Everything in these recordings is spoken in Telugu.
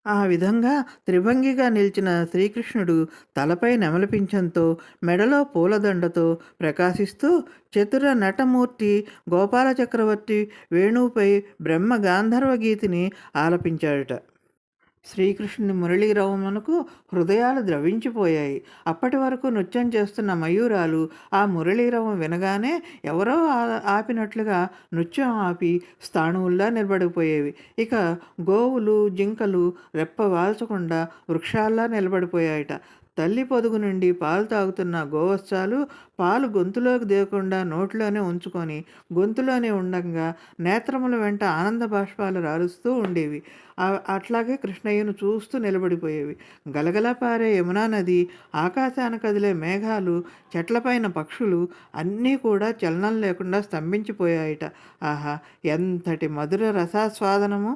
ఆ విధంగా త్రిభంగిగా నిలిచిన శ్రీకృష్ణుడు తలపై నెమలిపించంతో మెడలో పూలదండతో ప్రకాశిస్తూ చతుర నటమూర్తి గోపాల చక్రవర్తి వేణువుపై బ్రహ్మ గాంధర్వ గీతిని ఆలపించాడట. శ్రీకృష్ణుని మురళీరవమునకు హృదయాలు ద్రవించిపోయాయి. అప్పటి వరకు నృత్యం చేస్తున్న మయూరాలు ఆ మురళీరవం వినగానే ఎవరో ఆపినట్లుగా నృత్యం ఆపి స్థాణువుల్లా నిలబడిపోయేవి. ఇక గోవులు జింకలు రెప్ప వాల్చకుండా వృక్షాల్లా నిలబడిపోయాయట. తల్లి పొదుగు నుండి పాలు తాగుతున్న గోవత్సాలు పాలు గొంతులోకి దిగకుండా నోట్లోనే ఉంచుకొని గొంతులోనే ఉండంగా నేత్రముల వెంట ఆనంద బాష్పాలు రాలుస్తూ ఉండేవి. అట్లాగే కృష్ణయ్యను చూస్తూ నిలబడిపోయేవి. గలగల పారే యమునా నది, ఆకాశాన కదిలే మేఘాలు, చెట్లపైన పక్షులు అన్నీ కూడా చలనం లేకుండా స్తంభించిపోయాయట. ఆహా! ఎంతటి మధుర రసాస్వాదనము!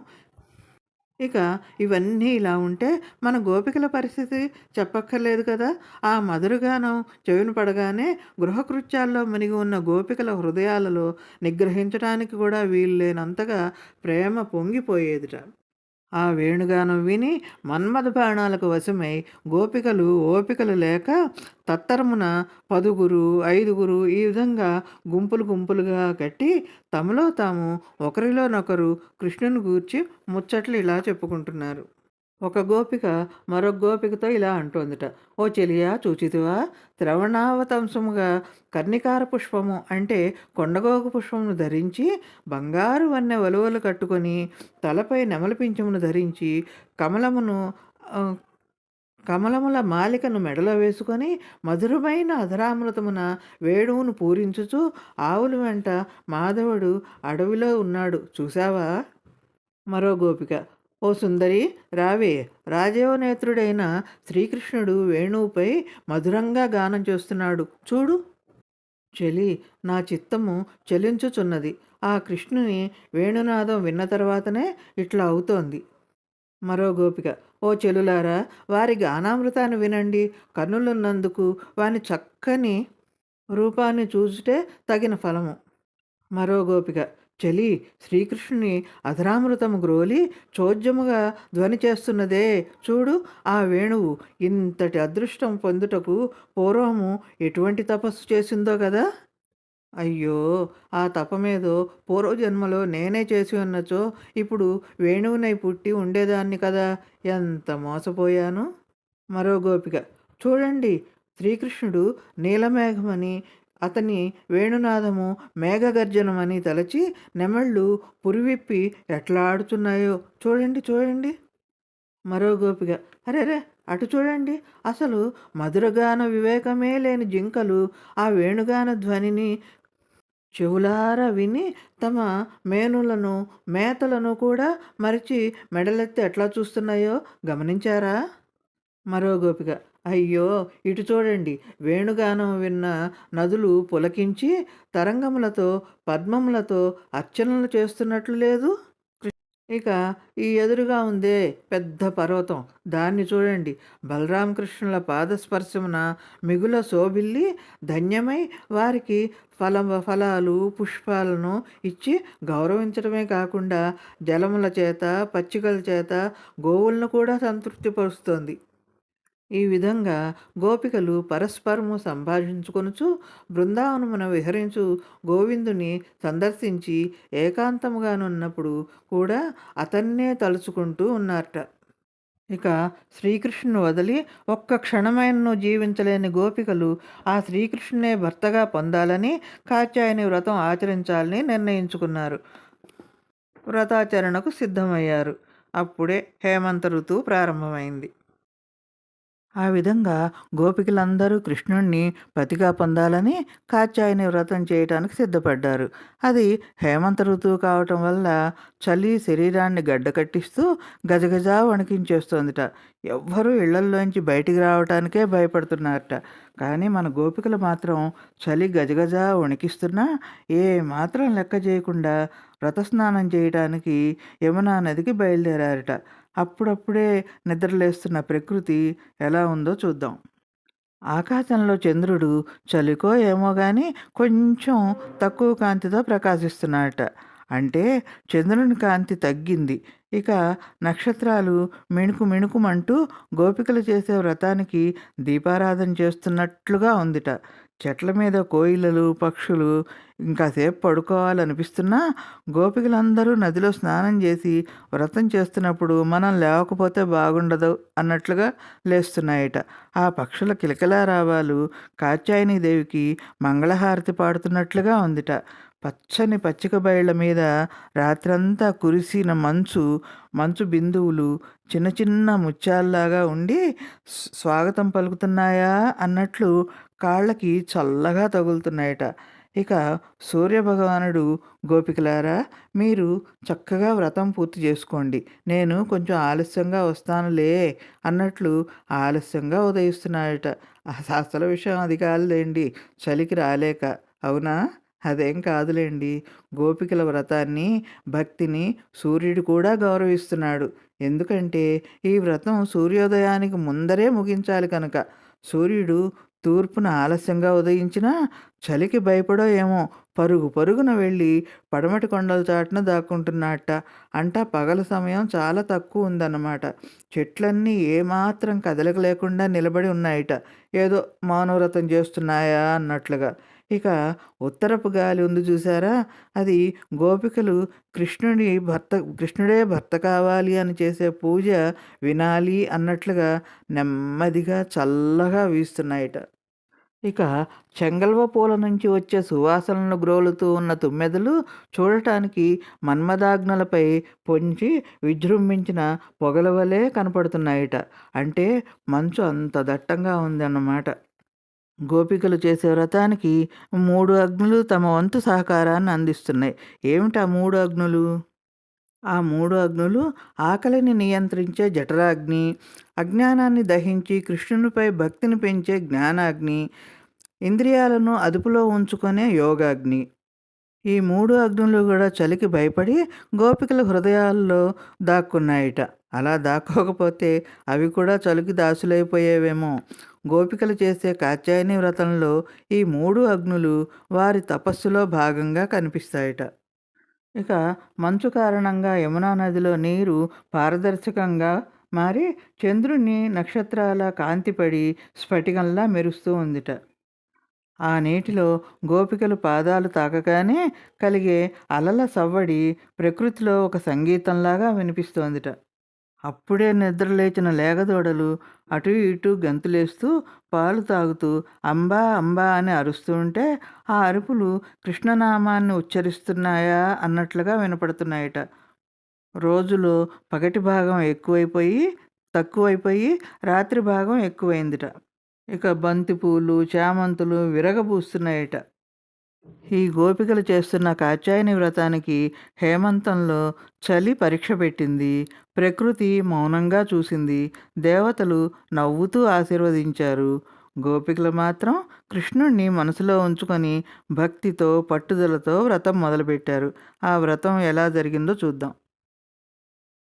ఇక ఇవన్నీ ఇలా ఉంటే మన గోపికల పరిస్థితి చెప్పక్కర్లేదు కదా! ఆ మధురగానం చెవిన పడగానే గృహకృత్యాల్లో మునిగి ఉన్న గోపికల హృదయాలలో నిగ్రహించడానికి కూడా వీల్లేనంతగా ప్రేమ పొంగిపోయేదిట. ఆ వేణుగానం విని మన్మథ బాణాలకు వశమై గోపికలు ఓపికలు లేక తత్తరమున 10గురు 5గురు ఈ విధంగా గుంపులు గుంపులుగా కట్టి తమలో తాము ఒకరిలోనొకరు కృష్ణుని గూర్చి ముచ్చట్లు ఇలా చెప్పుకుంటున్నారు. ఒక గోపిక మరొక గోపికతో ఇలా అంటోందిట. ఓ చెలియా చూచితివా, శ్రవణావతంసముగా కర్ణికార పుష్పము అంటే కొండగోగు పుష్పమును ధరించి బంగారు వన్నె వలువలు కట్టుకొని తలపై నెమలి పింఛమును ధరించి కమలమును ఆ, కమలముల మాలికను మెడలో వేసుకొని మధురమైన అధరామృతమున వేణువును పూరించుచు ఆవుల వెంట మాధవుడు అడవిలో ఉన్నాడు చూశావా? మరో గోపిక. ఓ సుందరి రావే, రాజీవనేత్రుడైన శ్రీకృష్ణుడు వేణువుపై మధురంగా గానం చేస్తున్నాడు చూడు. చెలి, నా చిత్తము చలించుచున్నది. ఆ కృష్ణుని వేణునాదం విన్న తర్వాతనే ఇట్లా అవుతోంది. మరో గోపిక. ఓ చెలులారా, వారి గానామృతాన్ని వినండి. కన్నులున్నందుకు వాని చక్కని రూపాన్ని చూసుటే తగిన ఫలము. మరో గోపిక. చలి, శ్రీకృష్ణుని అధరామృతము గ్రోలి చోద్యముగా ధ్వని చేస్తున్నదే చూడు. ఆ వేణువు ఇంతటి అదృష్టం పొందుటకు పూర్వము ఎటువంటి తపస్సు చేసిందో కదా. అయ్యో! ఆ తపమేదో పూర్వజన్మలో నేనే చేసి ఉన్నచో ఇప్పుడు వేణువునై పుట్టి ఉండేదాన్ని కదా. ఎంత మోసపోయాను. మరో గోపిక. చూడండి, శ్రీకృష్ణుడు నీలమేఘమని అతని వేణునాదము మేఘగర్జనమని తలచి నెమళ్ళు పురివిప్పి ఎట్లా ఆడుతున్నాయో చూడండి చూడండి. మరో గోపిక. అరెరే, అటు చూడండి, అసలు మధురగాన వివేకమే లేని జింకలు ఆ వేణుగాన ధ్వనిని చెవులారా విని తమ మేనులను మేతలను కూడా మరిచి మెడలెత్తి ఎట్లా చూస్తున్నాయో గమనించారా? మరో గోపిక. అయ్యో! ఇటు చూడండి, వేణుగానం విన్న నదులు పులకించి తరంగములతో పద్మములతో అర్చనలు చేస్తున్నట్లు లేదు. ఇక ఈ ఎదురుగా ఉందే పెద్ద పర్వతం, దాన్ని చూడండి. బలరామకృష్ణుల పాదస్పర్శమున మిగుల శోభిల్లి ధన్యమై వారికి ఫలాలు పుష్పాలను ఇచ్చి గౌరవించడమే కాకుండా జలముల చేత పచ్చికల చేత గోవులను కూడా సంతృప్తిపరుస్తోంది. ఈ విధంగా గోపికలు పరస్పరము సంభాషించుకొనుచు బృందావనమున విహరించు గోవిందుని సందర్శించి ఏకాంతముగానున్నప్పుడు కూడా అతన్నే తలుచుకుంటూ ఉన్నారట. ఇక శ్రీకృష్ణుని వదిలి ఒక్క క్షణమైనను జీవించలేని గోపికలు ఆ శ్రీకృష్ణునే భర్తగా పొందాలని కాత్యాయని వ్రతం ఆచరించాలని నిర్ణయించుకున్నారు. వ్రతాచరణకు సిద్ధమయ్యారు. అప్పుడే హేమంత ఋతువు ప్రారంభమైంది. ఆ విధంగా గోపికలందరూ కృష్ణుణ్ణి పతిగా పొందాలని కాత్యాయని వ్రతం చేయటానికి సిద్ధపడ్డారు. అది హేమంత ఋతువు కావటం వల్ల చలి శరీరాన్ని గడ్డకట్టిస్తూ గజగజ వణికించేస్తోందిట. ఎవ్వరూ ఇళ్లల్లోంచి బయటికి రావటానికే భయపడుతున్నారట. కానీ మన గోపికలు మాత్రం చలి గజగజ వణికిస్తున్నా ఏ మాత్రం లెక్క చేయకుండా వ్రతస్నానం చేయటానికి యమునా నదికి బయలుదేరారట. అప్పుడప్పుడే నిద్రలేస్తున్న ప్రకృతి ఎలా ఉందో చూద్దాం. ఆకాశంలో చంద్రుడు చలికో ఏమో గాని కొంచెం తక్కువ కాంతితో ప్రకాశిస్తున్నాడట. అంటే చంద్రుని కాంతి తగ్గింది. ఇక నక్షత్రాలు మిణుకు మిణుకుమంటూ గోపికలు చేసే వ్రతానికి దీపారాధన చేస్తున్నట్లుగా ఉందిట. చెట్ల మీద కోయిలలు, పక్షులు ఇంకాసేపు పడుకోవాలనిపిస్తున్నా గోపికలందరూ నదిలో స్నానం చేసి వ్రతం చేస్తున్నప్పుడు మనం లేవకపోతే బాగుండదు అన్నట్లుగా లేస్తున్నాయట. ఆ పక్షుల కిలకిలారావాలు కాత్యాయనీదేవికి మంగళహారతి పాడుతున్నట్లుగా ఉందిట. పచ్చని పచ్చిక బయళ్ళ మీద రాత్రంతా కురిసిన మంచు బిందువులు చిన్న చిన్న ముత్యాల్లాగా ఉండి స్వాగతం పలుకుతున్నాయా అన్నట్లు కాళ్ళకి చల్లగా తగులుతున్నాయట. ఇక సూర్యభగవానుడు గోపికలారా, మీరు చక్కగా వ్రతం పూర్తి చేసుకోండి, నేను కొంచెం ఆలస్యంగా వస్తానులే అన్నట్లు ఆలస్యంగా ఉదయిస్తున్నాయట. అసలు విషయం అది కాదులేండి, చలికి రాలేక. అవునా? అదేం కాదులేండి. గోపికల వ్రతాన్ని, భక్తిని సూర్యుడు కూడా గౌరవిస్తున్నాడు. ఎందుకంటే ఈ వ్రతం సూర్యోదయానికి ముందరే ముగించాలి కనుక. సూర్యుడు తూర్పున ఆలస్యంగా ఉదయించినా చలికి భయపడో ఏమో పరుగు పరుగున వెళ్ళి పడమటి కొండల చాటున దాక్కుంటున్నట్ట. అంటా పగల సమయం చాలా తక్కువ ఉందన్నమాట. చెట్లన్నీ ఏమాత్రం కదలిక లేకుండా నిలబడి ఉన్నాయట, ఏదో మౌనవ్రతం చేస్తున్నాయా అన్నట్లుగా. ఇక ఉత్తరపు గాలి ఉంది చూసారా, అది గోపికలు కృష్ణుడే భర్త కావాలి అని చేసే పూజ వినాలి అన్నట్లుగా నెమ్మదిగా చల్లగా వీస్తున్నాయట. ఇక చెంగల్వ పూల నుంచి వచ్చే సువాసనలను గ్రోలుతూ ఉన్న తుమ్మెదలు చూడటానికి మన్మథాగ్నులపై పొంచి విజృంభించిన పొగల వలె కనపడుతున్నాయట. అంటే మంచు అంత దట్టంగా ఉందన్నమాట. గోపికలు చేసే వ్రతానికి 3 అగ్నులు తమ వంతు సహకారాన్ని అందిస్తున్నాయి. ఏమిటా 3 అగ్నులు? ఆ 3 అగ్నులు ఆకలిని నియంత్రించే జఠరాగ్ని, అజ్ఞానాన్ని దహించి కృష్ణునిపై భక్తిని పెంచే జ్ఞానాగ్ని, ఇంద్రియాలను అదుపులో ఉంచుకునే యోగాగ్ని. ఈ 3 అగ్నులు కూడా చలికి భయపడి గోపికల హృదయాల్లో దాక్కున్నాయిట. అలా దాక్కోకపోతే అవి కూడా చలికి దాసులైపోయేవేమో. గోపికలు చేసే కాత్యాయని వ్రతంలో ఈ 3 అగ్నులు వారి తపస్సులో భాగంగా కనిపిస్తాయట. ఇక మంచు కారణంగా యమునా నదిలో నీరు పారదర్శకంగా మారి చంద్రుని నక్షత్రాల కాంతిపడి స్ఫటికంలా మెరుస్తూ ఉందిట. ఆ నీటిలో గోపికలు పాదాలు తాకగానే కలిగే అలల సవ్వడి ప్రకృతిలో ఒక సంగీతంలాగా వినిపిస్తోందిట. అప్పుడే నిద్రలేచిన లేగదూడలు అటు ఇటు గంతులేస్తూ పాలు తాగుతూ అంబా అంబా అని అరుస్తూ ఉంటే ఆ అరుపులు కృష్ణనామాన్ని ఉచ్చరిస్తున్నాయా అన్నట్లుగా వినపడుతున్నాయట. రోజులో పగటి భాగం తక్కువైపోయి రాత్రి భాగం ఎక్కువైందిట. ఇక బంతిపూలు, చామంతులు విరగబూస్తున్నాయట. ఈ గోపికలు చేస్తున్న కాత్యాయని వ్రతానికి హేమంతంలో చలి పరీక్ష పెట్టింది. ప్రకృతి మౌనంగా చూసింది. దేవతలు నవ్వుతూ ఆశీర్వదించారు. గోపికలు మాత్రం కృష్ణుణ్ణి మనసులో ఉంచుకొని భక్తితో, పట్టుదలతో వ్రతం మొదలుపెట్టారు. ఆ వ్రతం ఎలా జరిగిందో చూద్దాం.